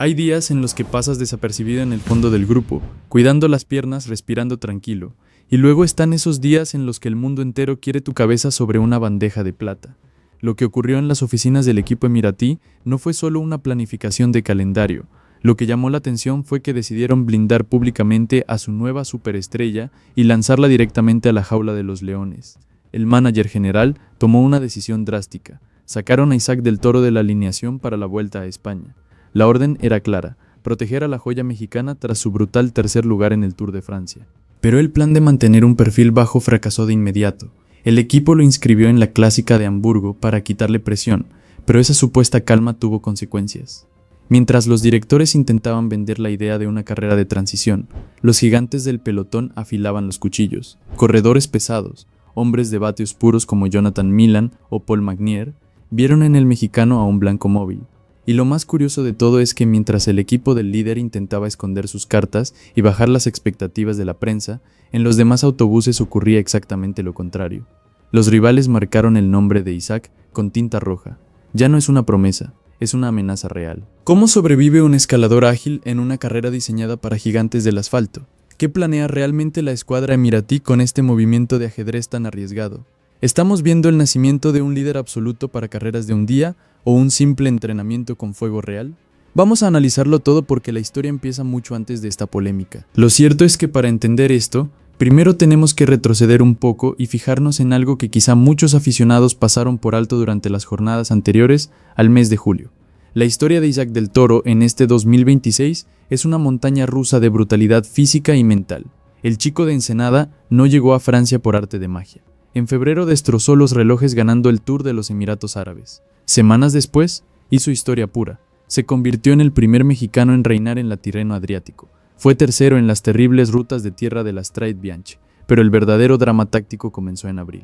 Hay días en los que pasas desapercibido en el fondo del grupo, cuidando las piernas, respirando tranquilo, y luego están esos días en los que el mundo entero quiere tu cabeza sobre una bandeja de plata. Lo que ocurrió en las oficinas del equipo emiratí no fue solo una planificación de calendario. Lo que llamó la atención fue que decidieron blindar públicamente a su nueva superestrella y lanzarla directamente a la jaula de los leones. El manager general tomó una decisión drástica. Sacaron a Isaac del Toro de la alineación para la Vuelta a España. La orden era clara: proteger a la joya mexicana tras su brutal tercer lugar en el Tour de Francia. Pero el plan de mantener un perfil bajo fracasó de inmediato. El equipo lo inscribió en la Clásica de Hamburgo para quitarle presión, pero esa supuesta calma tuvo consecuencias. Mientras los directores intentaban vender la idea de una carrera de transición, los gigantes del pelotón afilaban los cuchillos. Corredores pesados, hombres de vatios puros como Jonathan Milan o Paul Magnier, vieron en el mexicano a un blanco móvil. Y lo más curioso de todo es que mientras el equipo del líder intentaba esconder sus cartas y bajar las expectativas de la prensa, en los demás autobuses ocurría exactamente lo contrario. Los rivales marcaron el nombre de Isaac con tinta roja. Ya no es una promesa, es una amenaza real. ¿Cómo sobrevive un escalador ágil en una carrera diseñada para gigantes del asfalto? ¿Qué planea realmente la escuadra emiratí con este movimiento de ajedrez tan arriesgado? ¿Estamos viendo el nacimiento de un líder absoluto para carreras de un día o un simple entrenamiento con fuego real? Vamos a analizarlo todo porque la historia empieza mucho antes de esta polémica. Lo cierto es que para entender esto, primero tenemos que retroceder un poco y fijarnos en algo que quizá muchos aficionados pasaron por alto durante las jornadas anteriores al mes de julio. La historia de Isaac del Toro en este 2026 es una montaña rusa de brutalidad física y mental. El chico de Ensenada no llegó a Francia por arte de magia. En febrero destrozó los relojes ganando el Tour de los Emiratos Árabes. Semanas después, hizo historia pura. Se convirtió en el primer mexicano en reinar en la Tirreno Adriático. Fue tercero en las terribles rutas de tierra de la Strade Bianche, pero el verdadero drama táctico comenzó en abril.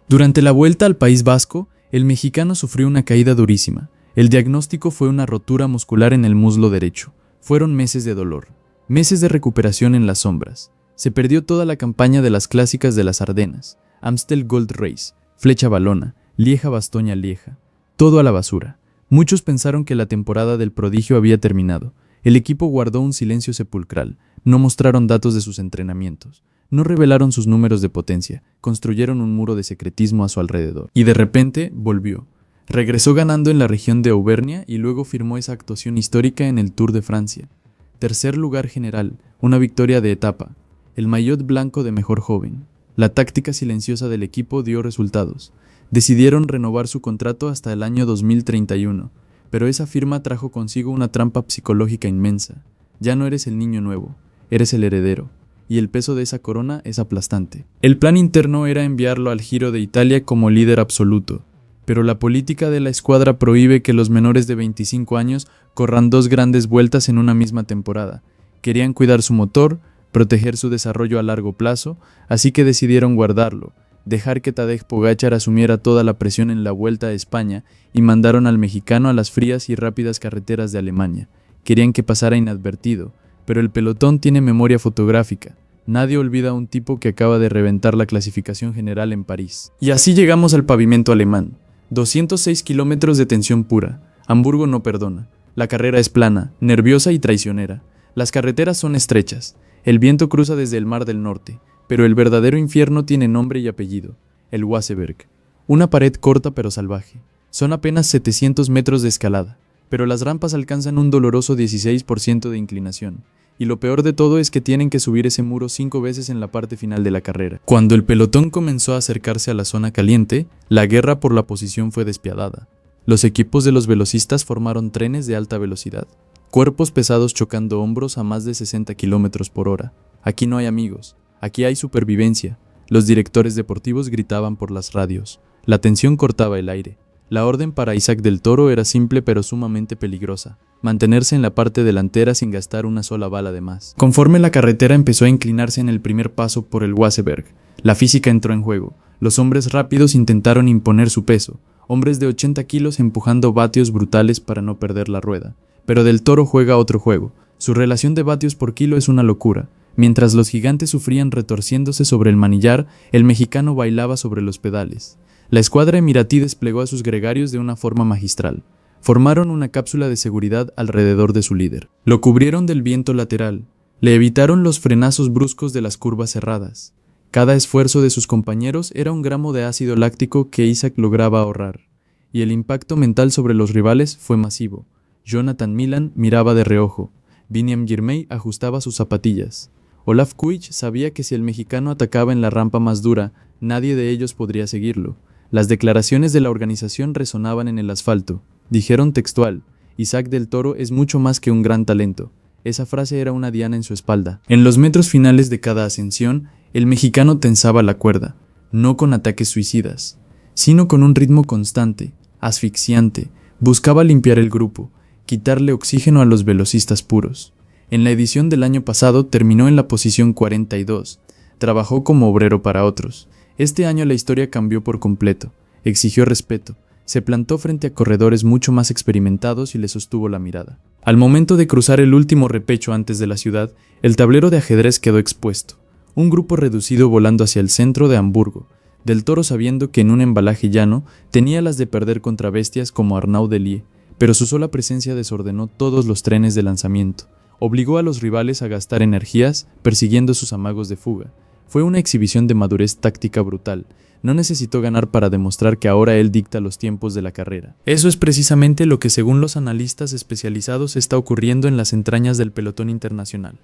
Durante la vuelta al País Vasco, el mexicano sufrió una caída durísima. El diagnóstico fue una rotura muscular en el muslo derecho. Fueron meses de dolor, meses de recuperación en las sombras. Se perdió toda la campaña de las clásicas de las Ardenas, Amstel Gold Race, Flecha Valona, Lieja-Bastoña-Lieja. Todo a la basura. Muchos pensaron que la temporada del prodigio había terminado. El equipo guardó un silencio sepulcral. No mostraron datos de sus entrenamientos. No revelaron sus números de potencia. Construyeron un muro de secretismo a su alrededor. Y de repente volvió. Regresó ganando en la región de Auvernia y luego firmó esa actuación histórica en el Tour de Francia. Tercer lugar general, una victoria de etapa. El maillot blanco de mejor joven. La táctica silenciosa del equipo dio resultados. Decidieron renovar su contrato hasta el año 2031, pero esa firma trajo consigo una trampa psicológica inmensa. Ya no eres el niño nuevo, eres el heredero, y el peso de esa corona es aplastante. El plan interno era enviarlo al Giro de Italia como líder absoluto, pero la política de la escuadra prohíbe que los menores de 25 años corran 2 grandes vueltas en una misma temporada. Querían cuidar su motor, proteger su desarrollo a largo plazo, así que decidieron guardarlo, dejar que Tadej Pogačar asumiera toda la presión en la Vuelta a España y mandaron al mexicano a las frías y rápidas carreteras de Alemania. Querían que pasara inadvertido, pero el pelotón tiene memoria fotográfica. Nadie olvida a un tipo que acaba de reventar la clasificación general en París. Y así llegamos al pavimento alemán. 206 kilómetros de tensión pura. Hamburgo no perdona. La carrera es plana, nerviosa y traicionera. Las carreteras son estrechas. El viento cruza desde el Mar del Norte. Pero el verdadero infierno tiene nombre y apellido, el Waseberg. Una pared corta pero salvaje. Son apenas 700 metros de escalada, pero las rampas alcanzan un doloroso 16% de inclinación. Y lo peor de todo es que tienen que subir ese muro 5 veces en la parte final de la carrera. Cuando el pelotón comenzó a acercarse a la zona caliente, la guerra por la posición fue despiadada. Los equipos de los velocistas formaron trenes de alta velocidad. Cuerpos pesados chocando hombros a más de 60 kilómetros por hora. Aquí no hay amigos. Aquí hay supervivencia. Los directores deportivos gritaban por las radios. La tensión cortaba el aire. La orden para Isaac del Toro era simple pero sumamente peligrosa: mantenerse en la parte delantera sin gastar una sola bala de más. Conforme la carretera empezó a inclinarse en el primer paso por el Waseberg, la física entró en juego. Los hombres rápidos intentaron imponer su peso. Hombres de 80 kilos empujando vatios brutales para no perder la rueda. Pero del Toro juega otro juego. Su relación de vatios por kilo es una locura. Mientras los gigantes sufrían retorciéndose sobre el manillar, el mexicano bailaba sobre los pedales. La escuadra emiratí desplegó a sus gregarios de una forma magistral. formaron una cápsula de seguridad alrededor de su líder. Lo cubrieron del viento lateral, le evitaron los frenazos bruscos de las curvas cerradas. Cada esfuerzo de sus compañeros era un gramo de ácido láctico que Isaac lograba ahorrar, y el impacto mental sobre los rivales fue masivo. Jonathan Milan miraba de reojo, Viniam Girmay ajustaba sus zapatillas. Olaf Kuich sabía que si el mexicano atacaba en la rampa más dura, nadie de ellos podría seguirlo. Las declaraciones de la organización resonaban en el asfalto. Dijeron textual: Isaac del Toro es mucho más que un gran talento. Esa frase era una diana en su espalda. En los metros finales de cada ascensión, el mexicano tensaba la cuerda, no con ataques suicidas, sino con un ritmo constante, asfixiante. Buscaba limpiar el grupo, quitarle oxígeno a los velocistas puros. En la edición del año pasado terminó en la posición 42. Trabajó como obrero para otros. Este año la historia cambió por completo. Exigió respeto. Se plantó frente a corredores mucho más experimentados y le sostuvo la mirada. Al momento de cruzar el último repecho antes de la ciudad, el tablero de ajedrez quedó expuesto. Un grupo reducido volando hacia el centro de Hamburgo. Del Toro, sabiendo que en un embalaje llano tenía las de perder contra bestias como Arnaud Delis, pero su sola presencia desordenó todos los trenes de lanzamiento. Obligó a los rivales a gastar energías persiguiendo sus amagos de fuga. Fue una exhibición de madurez táctica brutal. No necesitó ganar para demostrar que ahora él dicta los tiempos de la carrera. Eso es precisamente lo que, según los analistas especializados, está ocurriendo en las entrañas del pelotón internacional.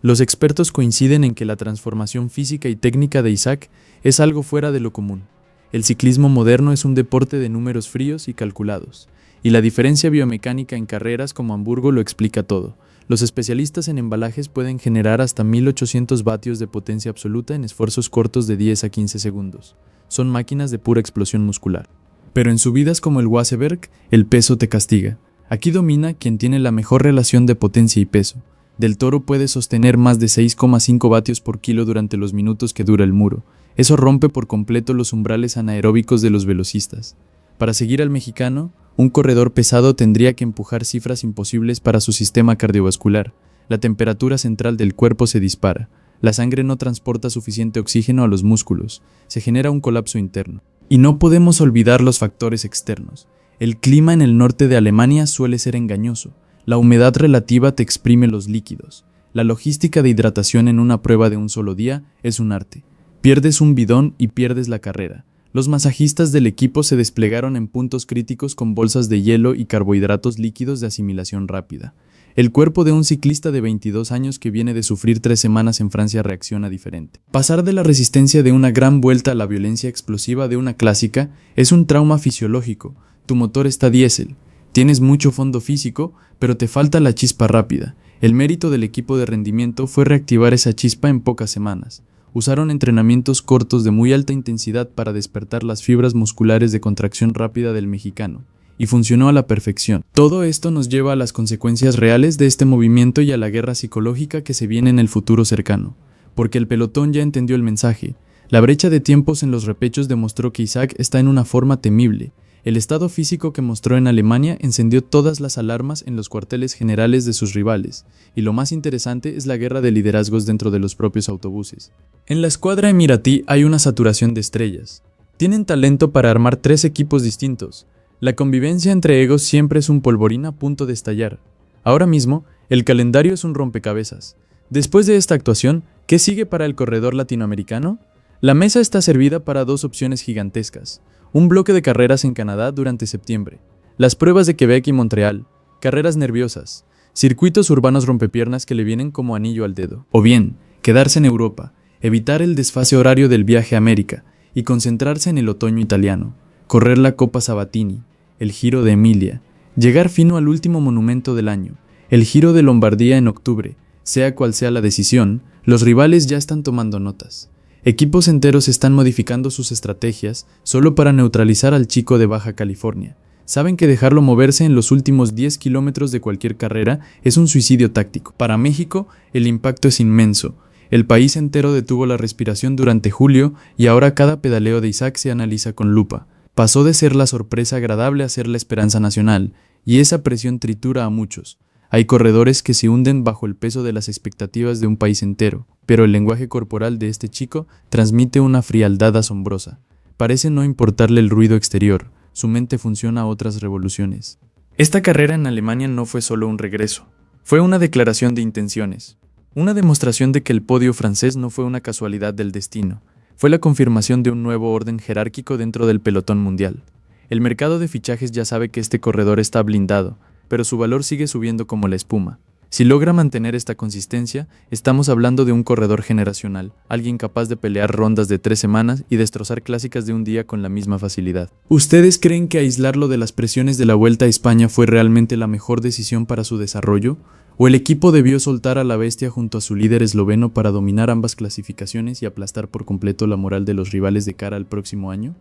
Los expertos coinciden en que la transformación física y técnica de Isaac es algo fuera de lo común. El ciclismo moderno es un deporte de números fríos y calculados, y la diferencia biomecánica en carreras como Hamburgo lo explica todo. Los especialistas en embalajes pueden generar hasta 1800 vatios de potencia absoluta en esfuerzos cortos de 10 a 15 segundos. Son máquinas de pura explosión muscular. Pero en subidas como el Waseberg, el peso te castiga. Aquí domina quien tiene la mejor relación de potencia y peso. Del Toro puede sostener más de 6,5 vatios por kilo durante los minutos que dura el muro. Eso rompe por completo los umbrales anaeróbicos de los velocistas. Para seguir al mexicano, un corredor pesado tendría que empujar cifras imposibles para su sistema cardiovascular. La temperatura central del cuerpo se dispara. La sangre no transporta suficiente oxígeno a los músculos. Se genera un colapso interno. Y no podemos olvidar los factores externos. El clima en el norte de Alemania suele ser engañoso. La humedad relativa te exprime los líquidos. La logística de hidratación en una prueba de un solo día es un arte. Pierdes un bidón y pierdes la carrera. Los masajistas del equipo se desplegaron en puntos críticos con bolsas de hielo y carbohidratos líquidos de asimilación rápida. El cuerpo de un ciclista de 22 años que viene de sufrir 3 semanas en Francia reacciona diferente. Pasar de la resistencia de una gran vuelta a la violencia explosiva de una clásica es un trauma fisiológico. Tu motor está diésel. Tienes mucho fondo físico, pero te falta la chispa rápida. El mérito del equipo de rendimiento fue reactivar esa chispa en pocas semanas. Usaron entrenamientos cortos de muy alta intensidad para despertar las fibras musculares de contracción rápida del mexicano, y funcionó a la perfección. Todo esto nos lleva a las consecuencias reales de este movimiento y a la guerra psicológica que se viene en el futuro cercano, porque el pelotón ya entendió el mensaje. La brecha de tiempos en los repechos demostró que Isaac está en una forma temible. El estado físico que mostró en Alemania encendió todas las alarmas en los cuarteles generales de sus rivales, y lo más interesante es la guerra de liderazgos dentro de los propios autobuses. En la escuadra emiratí hay una saturación de estrellas. Tienen talento para armar 3 equipos distintos. La convivencia entre egos siempre es un polvorín a punto de estallar. Ahora mismo, el calendario es un rompecabezas. Después de esta actuación, ¿qué sigue para el corredor latinoamericano? La mesa está servida para 2 opciones gigantescas. Un bloque de carreras en Canadá durante septiembre. Las pruebas de Quebec y Montreal. Carreras nerviosas. Circuitos urbanos rompepiernas que le vienen como anillo al dedo. O bien, quedarse en Europa, evitar el desfase horario del viaje a América y concentrarse en el otoño italiano. Correr la Copa Sabatini, el Giro de Emilia. Llegar fino al último monumento del año, el Giro de Lombardía en octubre. Sea cual sea la decisión, los rivales ya están tomando notas. Equipos enteros están modificando sus estrategias solo para neutralizar al chico de Baja California. Saben que dejarlo moverse en los últimos 10 kilómetros de cualquier carrera es un suicidio táctico. Para México, el impacto es inmenso. El país entero detuvo la respiración durante julio y ahora cada pedaleo de Isaac se analiza con lupa. Pasó de ser la sorpresa agradable a ser la esperanza nacional, y esa presión tritura a muchos. Hay corredores que se hunden bajo el peso de las expectativas de un país entero, pero el lenguaje corporal de este chico transmite una frialdad asombrosa. Parece no importarle el ruido exterior, su mente funciona a otras revoluciones. Esta carrera en Alemania no fue solo un regreso, fue una declaración de intenciones, una demostración de que el podio francés no fue una casualidad del destino, fue la confirmación de un nuevo orden jerárquico dentro del pelotón mundial. El mercado de fichajes ya sabe que este corredor está blindado, pero su valor sigue subiendo como la espuma. Si logra mantener esta consistencia, estamos hablando de un corredor generacional, alguien capaz de pelear rondas de 3 semanas y destrozar clásicas de un día con la misma facilidad. ¿Ustedes creen que aislarlo de las presiones de la Vuelta a España fue realmente la mejor decisión para su desarrollo? ¿O el equipo debió soltar a la bestia junto a su líder esloveno para dominar ambas clasificaciones y aplastar por completo la moral de los rivales de cara al próximo año?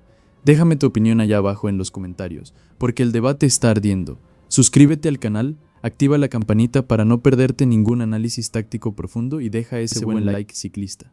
Déjame tu opinión allá abajo en los comentarios, porque el debate está ardiendo. Suscríbete al canal, activa la campanita para no perderte ningún análisis táctico profundo y deja ese buen like ciclista.